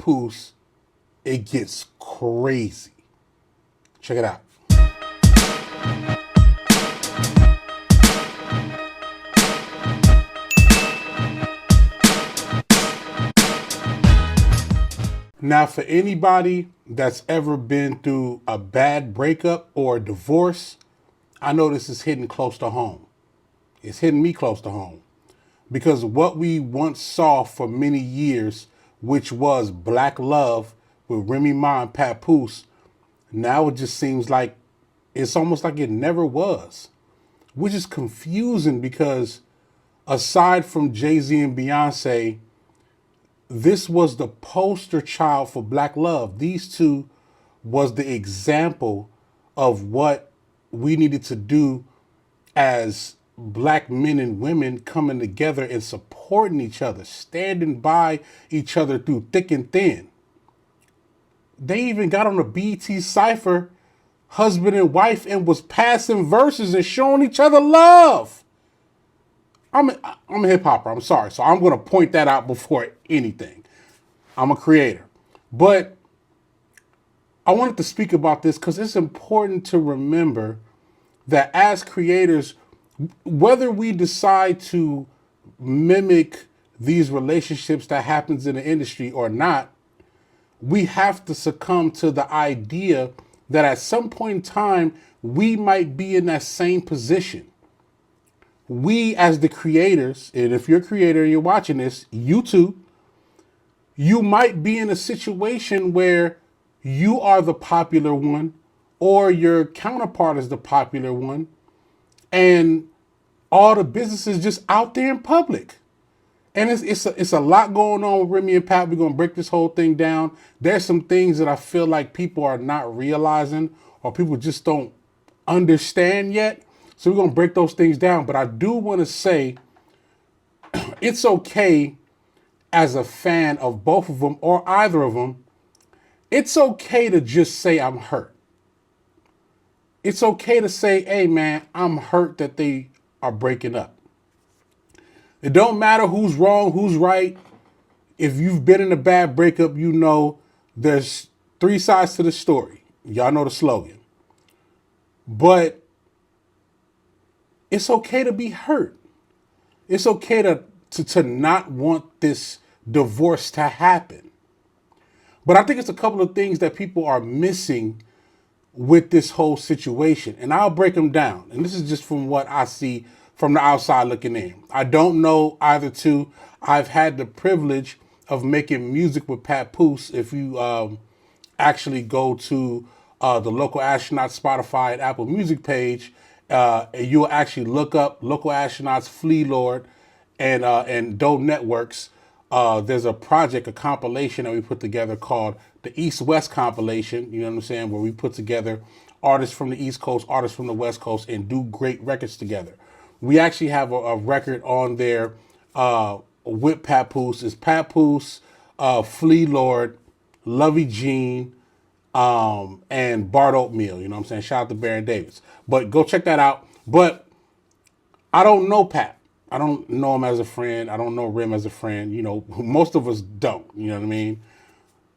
Papoose, it gets crazy. Check it out. Now, for anybody that's ever been through a bad breakup or a divorce, I know this is hitting close to home. It's hitting me close to home. Because what we once saw for many years, which was black love with Remy Ma and Papoose, now it just seems like it's almost like it never was. Which is confusing because aside from Jay-Z and Beyonce, this was the poster child for black love. These two was the example of what we needed to do as black men and women coming together and supporting each other, standing by each other through thick and thin. They even got on a BT Cypher, husband and wife, and was passing verses and showing each other love. I'm a hip hopper, I'm sorry. So I'm going to point that out before anything. I'm a creator. But I wanted to speak about this because it's important to remember that as creators, whether we decide to mimic these relationships that happens in the industry or not, we have to succumb to the idea that at some point in time, we might be in that same position. We as the creators, and if you're a creator and you're watching this, you too, you might be in a situation where you are the popular one or your counterpart is the popular one, and all the businesses just out there in public. And it's a lot going on with Remy and Pat. We're going to break this whole thing down. There's some things that I feel like people are not realizing or people just don't understand yet. So we're going to break those things down. But I do want to say it's okay as a fan of both of them or either of them. It's okay to just say I'm hurt. It's okay to say, hey, man, I'm hurt that they are breaking up. It don't matter who's wrong, who's right. If you've been in a bad breakup, you know there's three sides to the story. Y'all know the slogan. But it's okay to be hurt. It's okay to not want this divorce to happen. But I think it's a couple of things that people are missing with this whole situation. And I'll break them down. And this is just from what I see from the outside looking in. I don't know either two. I've had the privilege of making music with Papoose. If you actually go to the Local Astronaut Spotify and Apple Music page, and you'll actually look up Local Astronauts, Flea Lord, and Doe Networks. There's a project, a compilation that we put together called the East-West Compilation, you know what I'm saying, where we put together artists from the East Coast, artists from the West Coast, and do great records together. We actually have a record on there with Papoose. It's Papoose, Flea Lord, Lovey Jean, and Bart Oatmeal. You know what I'm saying? Shout out to Baron Davis. But go check that out. But I don't know Pat. I don't know him as a friend. I don't know Rim as a friend. You know, most of us don't. You know what I mean?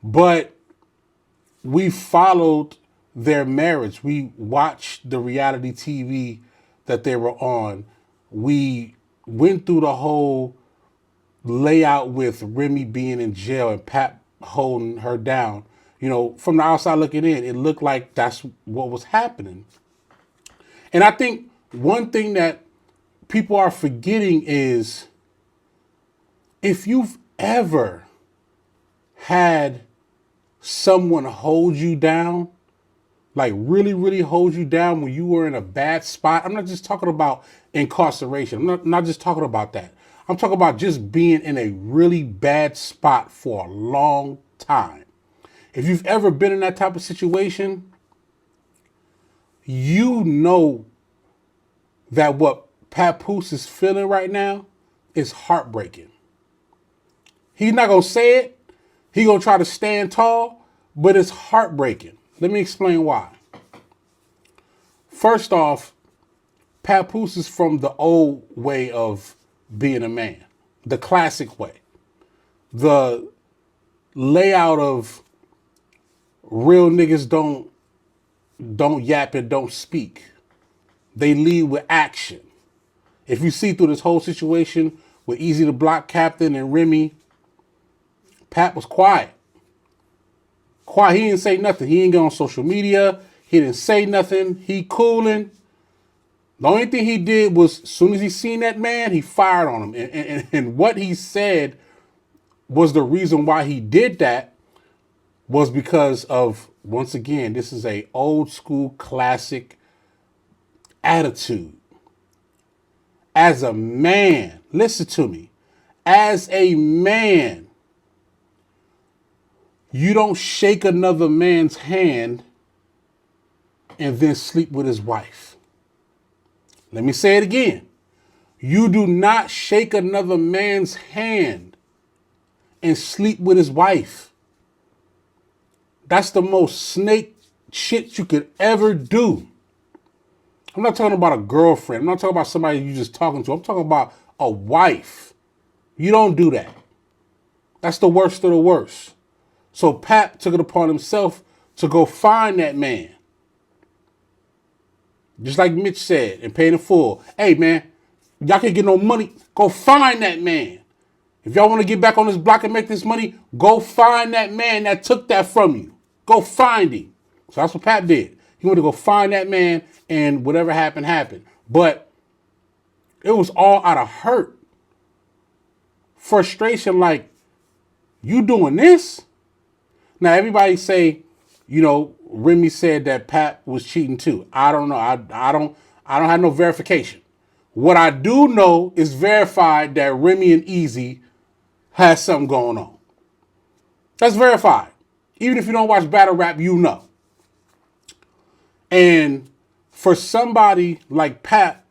But we followed their marriage. We watched the reality TV that they were on. We went through the whole layout with Remy being in jail and Pat holding her down. You know, from the outside looking in, it looked like that's what was happening. And I think one thing that people are forgetting is if you've ever had someone hold you down, like really, really hold you down when you were in a bad spot. I'm not just talking about incarceration. I'm not just talking about that. I'm talking about just being in a really bad spot for a long time. If you've ever been in that type of situation, you know that what Papoose is feeling right now is heartbreaking. He's not going to say it. He's going to try to stand tall, but it's heartbreaking. Let me explain why. First off, Papoose is from the old way of being a man, the classic way. layout of real niggas don't yap and don't speak. They lead with action. If you see through this whole situation with Easy the Block Captain and Remy, Pat was quiet. Quiet. He didn't say nothing. He ain't get on social media. He didn't say nothing. He cooling. The only thing he did was, as soon as he seen that man, he fired on him. And what he said was the reason why he did that was because of, once again, this is a old school classic attitude. As a man, listen to me. As a man, you don't shake another man's hand and then sleep with his wife. Let me say it again. You do not shake another man's hand and sleep with his wife. That's the most snake shit you could ever do. I'm not talking about a girlfriend. I'm not talking about somebody you're just talking to. I'm talking about a wife. You don't do that. That's the worst of the worst. So Pat took it upon himself to go find that man. Just like Mitch said, and pay in full. Hey, man, y'all can't get no money. Go find that man. If y'all want to get back on this block and make this money, go find that man that took that from you. Go find him. So that's what Pat did. He went to go find that man, and whatever happened, happened. But it was all out of hurt. Frustration, like, you doing this? Now, everybody say, Remy said that Pat was cheating too. I don't know. I don't have no verification. What I do know is verified that Remy and Easy has something going on. That's verified. Even if you don't watch battle rap, you know. And for somebody like Pat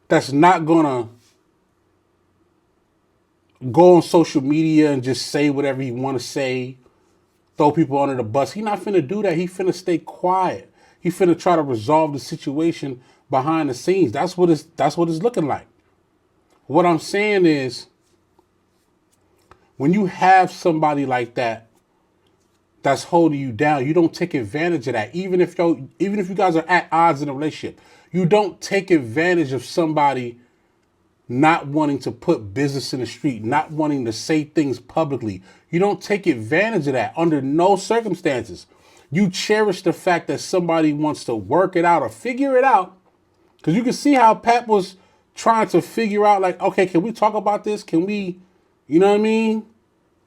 that's not gonna go on social media and just say whatever he want to say, throw people under the bus, he not finna do that. He finna stay quiet. He finna try to resolve the situation behind the scenes. That's what it's looking like. What I'm saying is, when you have somebody like that that's holding you down, you don't take advantage of that. Even if you guys are at odds in a relationship, you don't take advantage of somebody not wanting to put business in the street, not wanting to say things publicly. You don't take advantage of that under no circumstances. You cherish the fact that somebody wants to work it out or figure it out. Because you can see how Pat was trying to figure out, like, okay, can we talk about this? Can we, you know what I mean?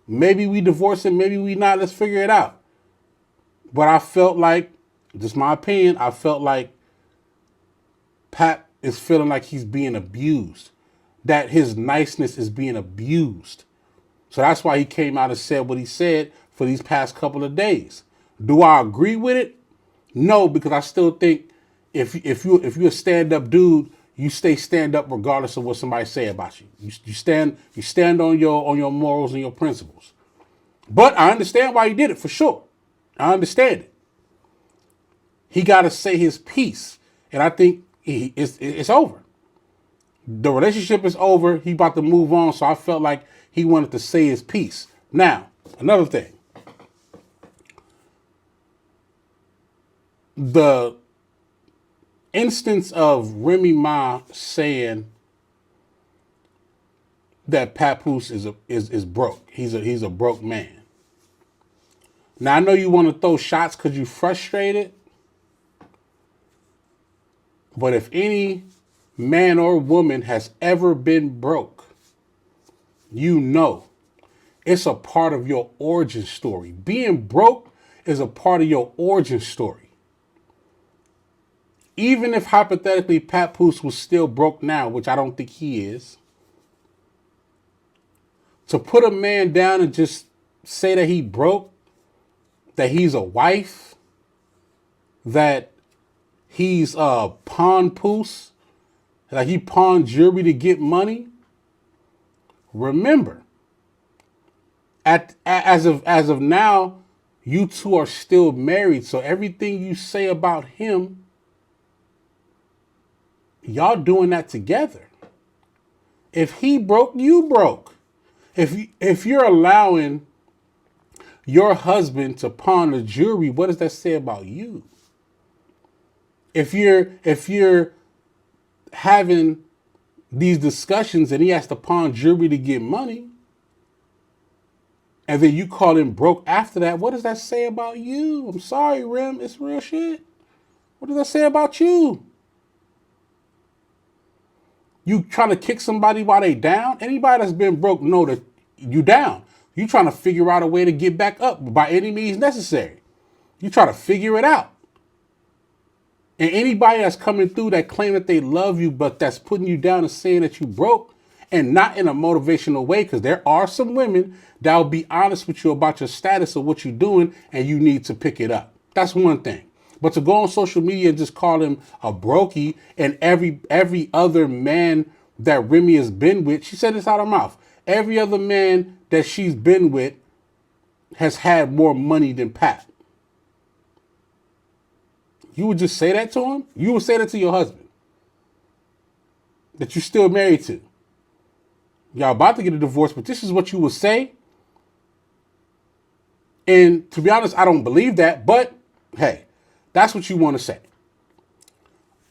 Maybe we divorce him, maybe we not. Let's figure it out. But I felt like, just my opinion, I felt like Pat is feeling like he's being abused. That his niceness is being abused. So that's why he came out and said what he said for these past couple of days. Do I agree with it? No, because I still think if you're a stand-up dude, you stay stand up regardless of what somebody say about you. You stand on your morals and your principles. But I understand why he did it, for sure. I understand it. He got to say his piece, and I think it's over. The relationship is over. He about to move on, so I felt like he wanted to say his piece. Now, another thing. The instance of Remy Ma saying that Papoose is broke. He's a broke man. Now, I know you want to throw shots because you're frustrated, but if any man or woman has ever been broke, you know it's a part of your origin story. Being broke is a part of your origin story. Even if hypothetically Papoose was still broke now, which I don't think he is, to put a man down and just say that he broke, that he's a wife, that he's a pawn poose, like he pawned jewelry to get money. Remember, as of now, you two are still married. So everything you say about him, y'all doing that together. If he broke, you broke. If you're allowing your husband to pawn the jewelry, what does that say about you? If you're having these discussions and he has to pawn jewelry to get money, and then you call him broke after that, what does that say about you? I'm sorry, Rem, it's real shit. What does that say about you? You trying to kick somebody while they down? Anybody that's been broke know that you down. You trying to figure out a way to get back up by any means necessary. You try to figure it out. And anybody that's coming through that claim that they love you, but that's putting you down and saying that you broke, and not in a motivational way, because there are some women that will be honest with you about your status of what you're doing, and you need to pick it up. That's one thing. But to go on social media and just call him a brokey, and every other man that Remy has been with, she said this out of her mouth, every other man that she's been with has had more money than Pat. You would just say that to him? You would say that to your husband that you're still married to. Y'all about to get a divorce, but this is what you would say? And to be honest, I don't believe that, but hey, that's what you want to say.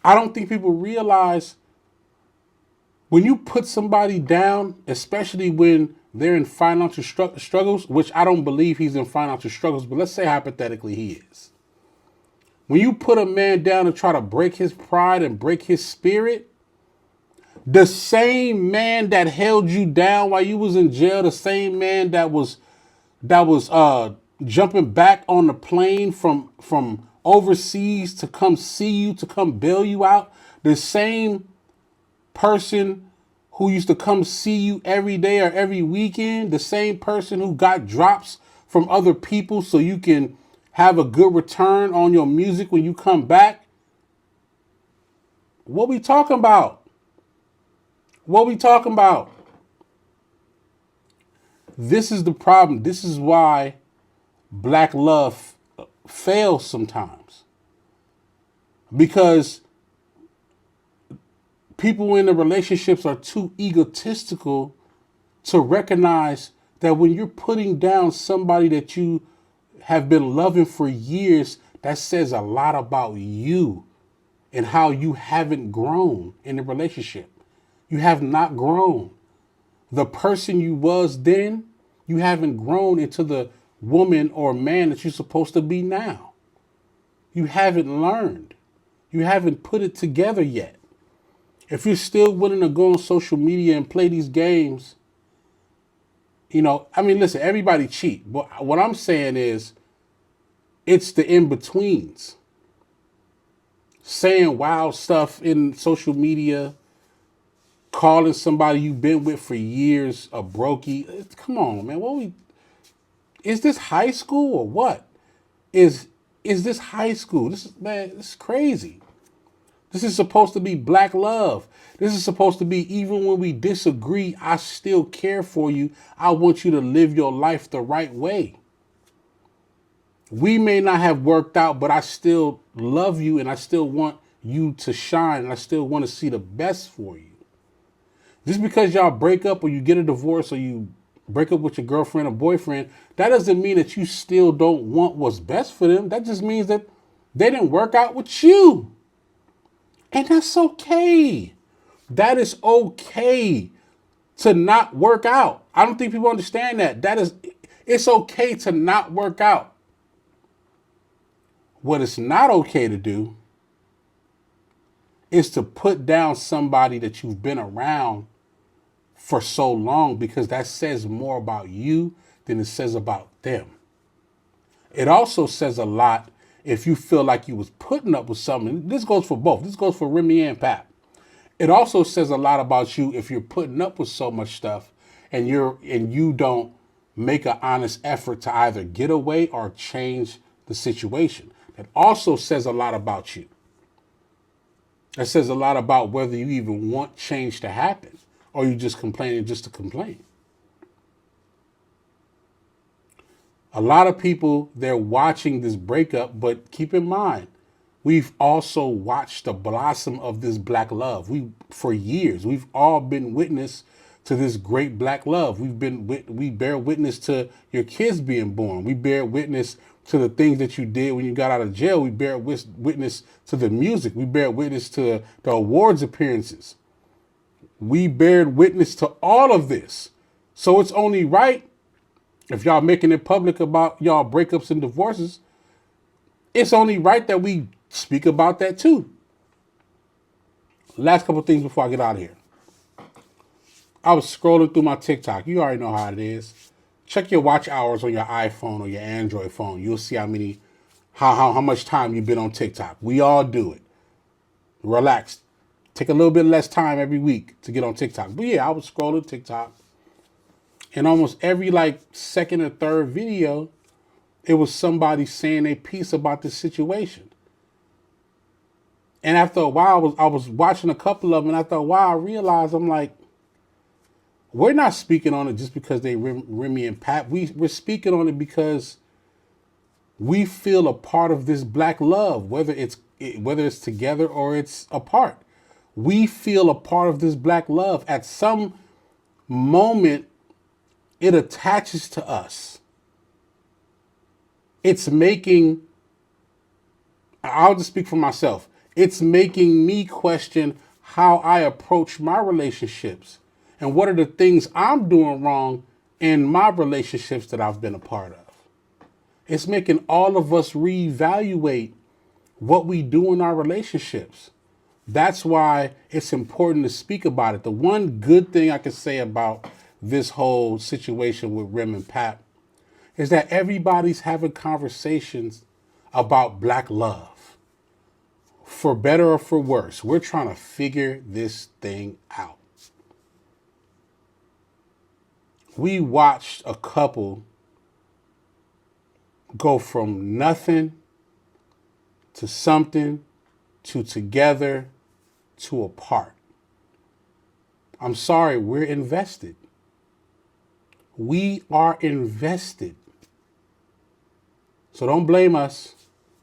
I don't think people realize when you put somebody down, especially when they're in financial struggles, which I don't believe he's in financial struggles, but let's say hypothetically he is. When you put a man down and try to break his pride and break his spirit, the same man that held you down while you was in jail, the same man that was jumping back on the plane from overseas to come see you, to come bail you out, the same person who used to come see you every day or every weekend, the same person who got drops from other people so you can have a good return on your music when you come back. What we talking about? What we talking about? This is the problem. This is why black love fails sometimes. Because people in the relationships are too egotistical to recognize that when you're putting down somebody that you have been loving for years, that says a lot about you and how you haven't grown in the relationship. You have not grown. The person you was then, you haven't grown into the woman or man that you're supposed to be now. You haven't learned. You haven't put it together yet. If you're still willing to go on social media and play these games, listen, everybody cheat. But what I'm saying is, it's the in-betweens. Saying wild stuff in social media, calling somebody you've been with for years a brokey. Come on, man. Is this high school or what? Is this high school? This is crazy. This is supposed to be black love. This is supposed to be, even when we disagree, I still care for you. I want you to live your life the right way. We may not have worked out, but I still love you and I still want you to shine and I still want to see the best for you. Just because y'all break up or you get a divorce or you break up with your girlfriend or boyfriend, that doesn't mean that you still don't want what's best for them. That just means that they didn't work out with you. And that's okay. That is okay to not work out. I don't think people understand that. It's okay to not work out. What it's not okay to do is to put down somebody that you've been around for so long, because that says more about you than it says about them. It also says a lot if you feel like you was putting up with something. This goes for both. This goes for Remy and Pap. It also says a lot about you if you're putting up with so much stuff and you don't make an honest effort to either get away or change the situation. It also says a lot about you. It says a lot about whether you even want change to happen or you just complaining just to complain. A lot of people, they're watching this breakup, but keep in mind, we've also watched the blossom of this black love. For years, we've all been witness to this great black love. We bear witness to your kids being born. We bear witness to the things that you did when you got out of jail. We bear witness to the music. We bear witness to the awards appearances. We bear witness to all of this. So it's only right, if y'all making it public about y'all breakups and divorces, it's only right that we speak about that too. Last couple things before I get out of here. I was scrolling through my TikTok. You already know how it is. Check your watch hours on your iPhone or your Android phone. You'll see how much time you've been on TikTok. We all do it. Relax. Take a little bit less time every week to get on TikTok. But yeah, I was scrolling TikTok, and almost every second or third video, it was somebody saying a piece about this situation. And after a while, I was watching a couple of them, and after a while, I realized, I'm like, we're not speaking on it just because they Remy and Pat. We're speaking on it because we feel a part of this black love, whether it's together or it's apart. We feel a part of this black love. At some moment, it attaches to us. It's making, I'll just speak for myself. It's making me question how I approach my relationships and what are the things I'm doing wrong in my relationships that I've been a part of. It's making all of us reevaluate what we do in our relationships. That's why it's important to speak about it. The one good thing I can say about this whole situation with Rem and Pap is that everybody's having conversations about black love. For better or for worse, we're trying to figure this thing out. We watched a couple go from nothing to something to together to apart. I'm sorry, we're invested. We are invested. So don't blame us.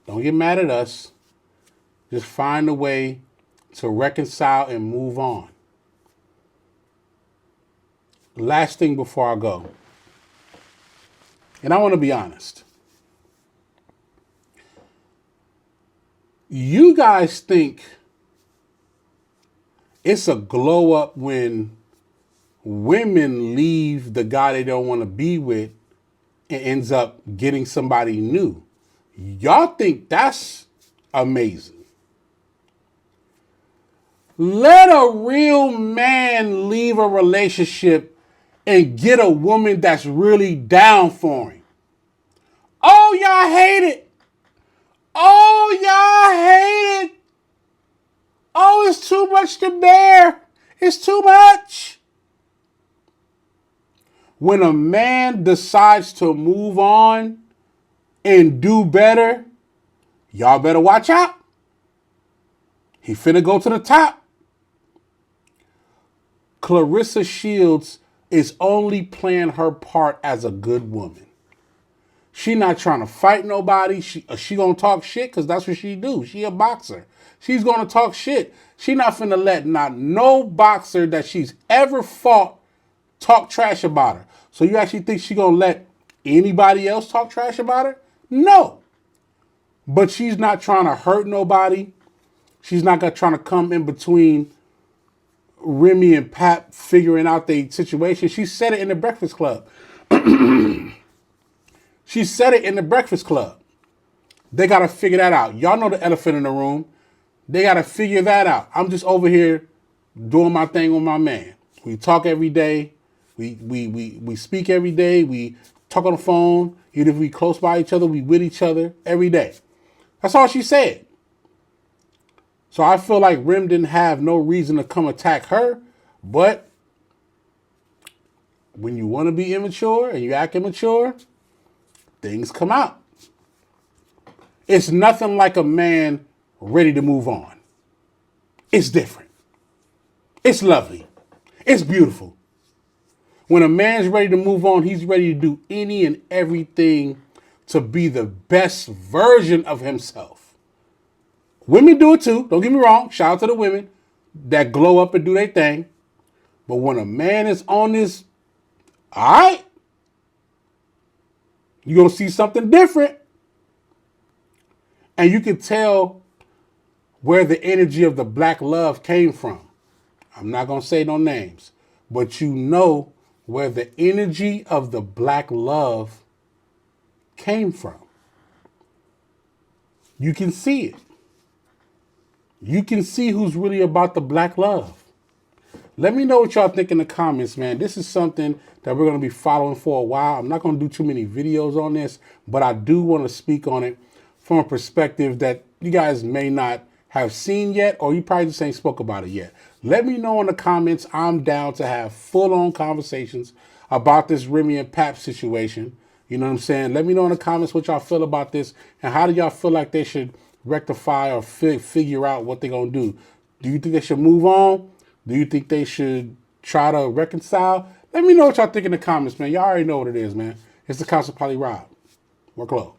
Don't get mad at us. Just find a way to reconcile and move on. Last thing before I go. And I want to be honest. You guys think it's a glow up when women leave the guy they don't want to be with and ends up getting somebody new. Y'all think that's amazing. Let a real man leave a relationship and get a woman that's really down for him. Oh, y'all hate it. Oh, y'all hate it. Oh, it's too much to bear. It's too much. When a man decides to move on and do better, y'all better watch out. He finna go to the top. Clarissa Shields is only playing her part as a good woman. She not trying to fight nobody. She gonna talk shit because that's what she do. She a boxer. She's gonna talk shit. She not finna let not no boxer that she's ever fought talk trash about her. So you actually think she gonna let anybody else talk trash about her? No. But she's not trying to hurt nobody. She's not trying to come in between Remy and Pap figuring out the situation. She said it in the Breakfast Club. She said it in the Breakfast Club. They got to figure that out. Y'all know the elephant in the room. They got to figure that out. I'm just over here doing my thing with my man. We talk every day. We speak every day. We talk on the phone. Even if we close by each other, we with each other every day. That's all she said. So I feel like Rem didn't have no reason to come attack her. But when you want to be immature and you act immature, things come out. It's nothing like a man ready to move on. It's different. It's lovely. It's beautiful. When a man's ready to move on, he's ready to do any and everything to be the best version of himself. Women do it too. Don't get me wrong. Shout out to the women that glow up and do their thing. But when a man is on this, all right, you're going to see something different. And you can tell where the energy of the black love came from. I'm not going to say no names, but you know where the energy of the black love came from. You can see it. You can see who's really about the black love. Let me know what y'all think in the comments, man. This is something that we're going to be following for a while. I'm not going to do too many videos on this, but I do want to speak on it from a perspective that you guys may not have seen yet, or you probably just ain't spoke about it yet. Let me know in the comments. I'm down to have full-on conversations about this Remy and Pap situation. You know what I'm saying? Let me know in the comments what y'all feel about this, and how do y'all feel like they should rectify or figure out what they're going to do. Do you think they should move on? Do you think they should try to reconcile? Let me know what y'all think in the comments, man. Y'all already know what it is, man. It's the Council Poly Rob. WORKLOAD.